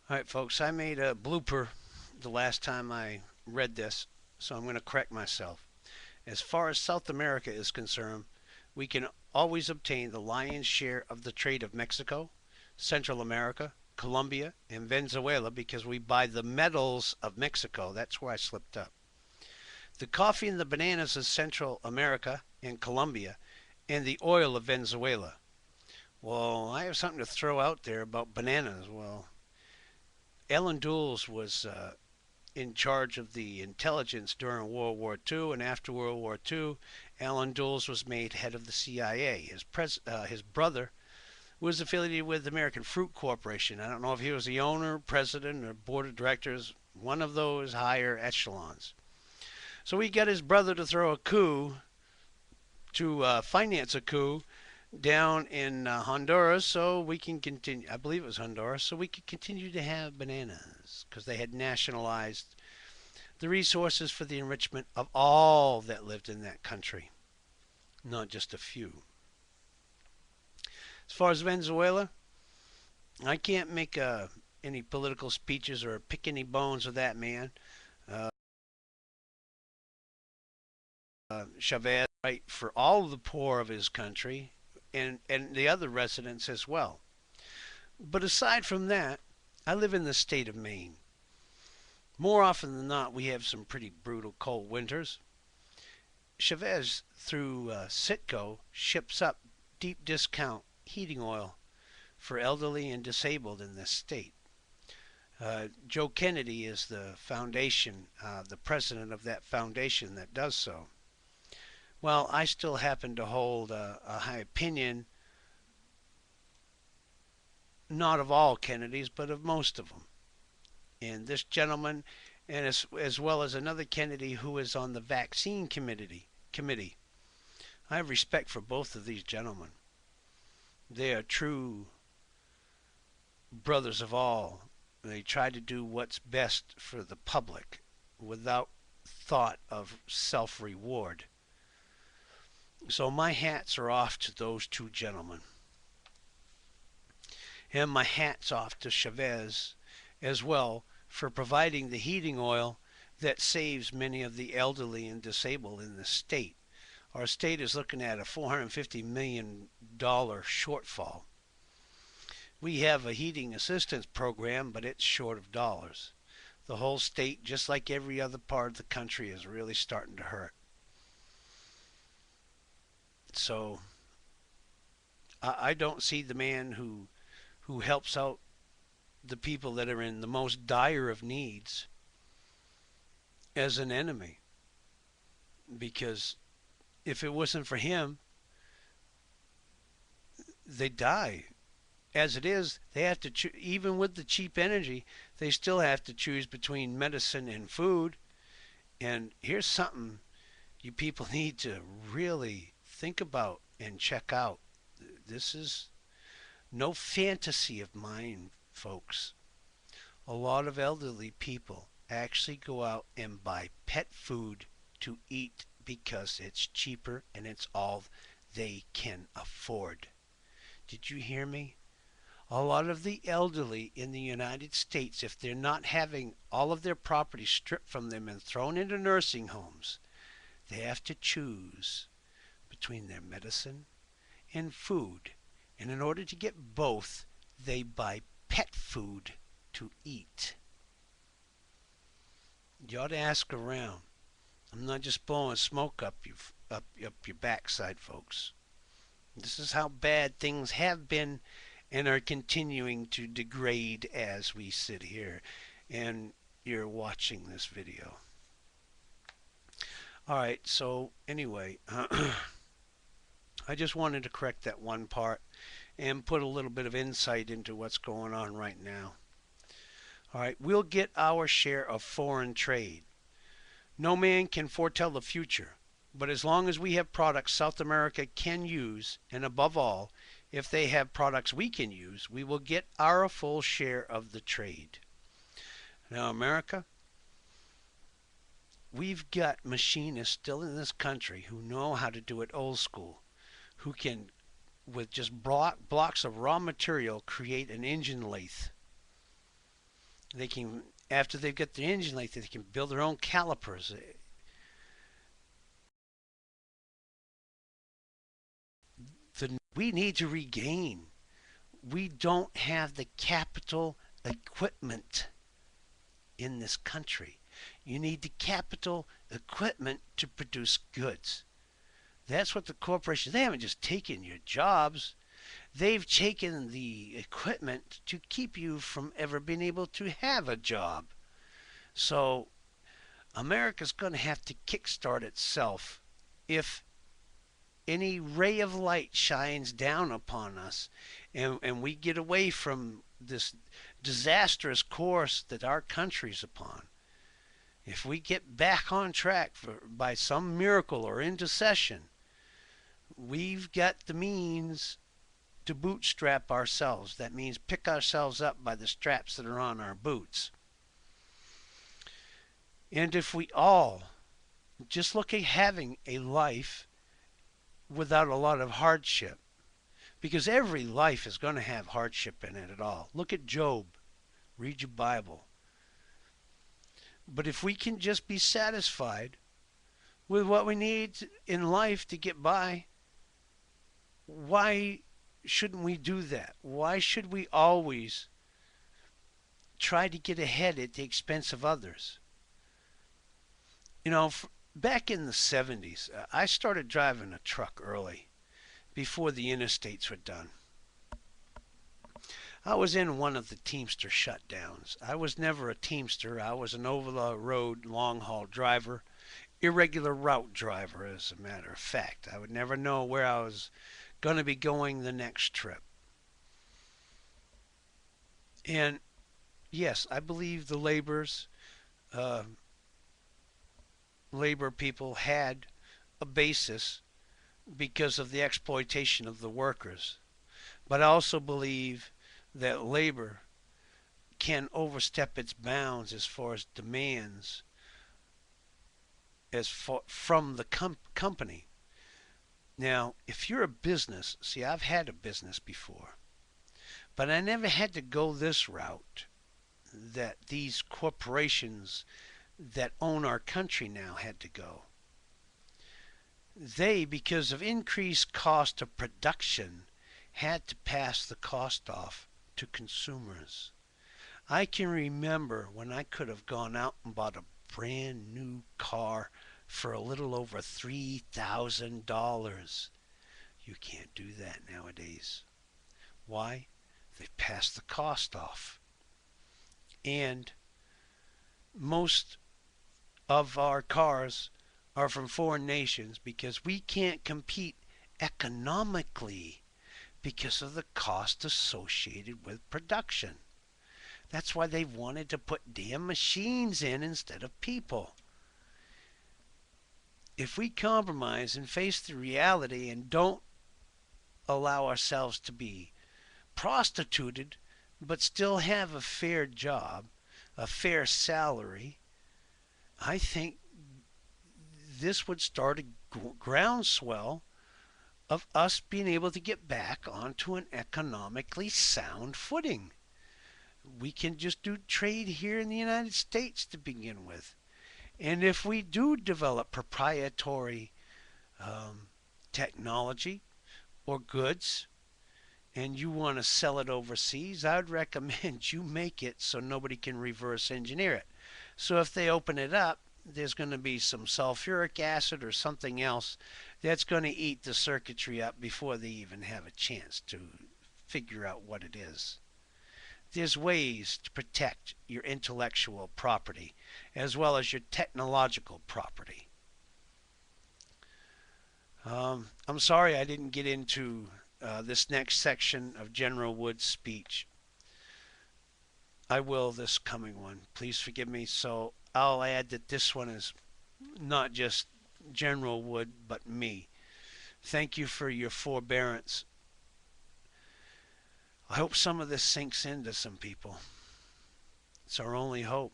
All right, folks, I made a blooper the last time I read this, so I'm going to correct myself. As far as South America is concerned, we can always obtain the lion's share of the trade of Mexico, Central America, Colombia, and Venezuela because we buy the metals of Mexico. That's where I slipped up. The coffee and the bananas of Central America and Colombia, and the oil of Venezuela. Well, I have something to throw out there about bananas. Well, Ellen Dulles was in charge of the intelligence during World War II, and after World War II, Alan Dulles was made head of the CIA. His brother was affiliated with American Fruit Corporation. I don't know if he was the owner, president, or board of directors, one of those higher echelons. So he got his brother to throw a coup, to finance a coup down in Honduras so we can continue. I believe it was Honduras, so we could continue to have bananas because they had nationalized the resources for the enrichment of all that lived in that country, not just a few. As far as Venezuela, I can't make any political speeches or pick any bones of that man. Uh, Chavez right for all of the poor of his country and the other residents as well. But aside from that, I live in the state of Maine. More often than not, we have some pretty brutal cold winters. Chavez, through Citgo, ships up deep discount heating oil for elderly and disabled in this state. Joe Kennedy is the foundation, the president of that foundation that does so. Well, I still happen to hold a high opinion, not of all Kennedys, but of most of them. And this gentleman, and as well as another Kennedy who is on the vaccine committee. I have respect for both of these gentlemen. They are true brothers of all. They try to do what's best for the public without thought of self reward. So my hats are off to those two gentlemen. And my hat's off to Chavez as well for providing the heating oil that saves many of the elderly and disabled in the state. Our state is looking at a $450 million shortfall. We have a heating assistance program, but it's short of dollars. The whole state, just like every other part of the country, is really starting to hurt. So I don't see the man who helps out the people that are in the most dire of needs as an enemy. Because if it wasn't for him, they'd die. As it is, they have to even with the cheap energy, they still have to choose between medicine and food. And here's something you people need to really think about and check out. This is no fantasy of mine, folks. A lot of elderly people actually go out and buy pet food to eat because it's cheaper and it's all they can afford. Did you hear me? A lot of the elderly in the United States, if they're not having all of their property stripped from them and thrown into nursing homes, they have to choose between their medicine and food. And in order to get both, they buy pet food to eat. You ought to ask around. I'm not just blowing smoke up your backside, folks. This is how bad things have been and are continuing to degrade as we sit here and you're watching this video. All right, so anyway, I just wanted to correct that one part and put a little bit of insight into what's going on right now. All right, we'll get our share of foreign trade. No man can foretell the future, but as long as we have products South America can use, and above all, if they have products we can use, we will get our full share of the trade. Now, America, we've got machinists still in this country who know how to do it old school, who can, with just blocks of raw material, create an engine lathe. They can, after they've got the engine like that, they can build their own calipers. We need to regain. We don't have the capital equipment in this country. You need the capital equipment to produce goods. That's what the corporations, they haven't just taken your jobs. They've taken the equipment to keep you from ever being able to have a job. So America's going to have to kickstart itself if any ray of light shines down upon us and we get away from this disastrous course that our country's upon. If we get back on track by some miracle or intercession, we've got the means to bootstrap ourselves. That means pick ourselves up by the straps that are on our boots. And if we all just look at having a life without a lot of hardship, because every life is going to have hardship in it at all. Look at Job. Read your Bible. But if we can just be satisfied with what we need in life to get by, why shouldn't we do that? Why should we always try to get ahead at the expense of others? You know, back in the 70s, I started driving a truck early, before the interstates were done. I was in one of the Teamster shutdowns. I was never a Teamster. I was an over-the-road long-haul driver, irregular route driver, as a matter of fact. I would never know where I was going to be going the next trip. And yes, I believe the labor people had a basis because of the exploitation of the workers. But I also believe that labor can overstep its bounds as far as demands from the company. Now, if you're a business, see, I've had a business before, but I never had to go this route that these corporations that own our country now had to go. They, because of increased cost of production, had to pass the cost off to consumers. I can remember when I could have gone out and bought a brand new car for a little over $3,000. You can't do that nowadays. Why? They passed the cost off. And most of our cars are from foreign nations because we can't compete economically because of the cost associated with production. That's why they wanted to put damn machines in instead of people. If we compromise and face the reality and don't allow ourselves to be prostituted but still have a fair job, a fair salary, I think this would start a groundswell of us being able to get back onto an economically sound footing. We can just do trade here in the United States to begin with. And if we do develop proprietary technology or goods and you want to sell it overseas, I'd recommend you make it so nobody can reverse engineer it. So if they open it up, there's going to be some sulfuric acid or something else that's going to eat the circuitry up before they even have a chance to figure out what it is. There's ways to protect your intellectual property as well as your technological property. I'm sorry I didn't get into this next section of General Wood's speech. I will this coming one. Please forgive me. So I'll add that this one is not just General Wood, but me. Thank you for your forbearance. I hope some of this sinks into some people. It's our only hope.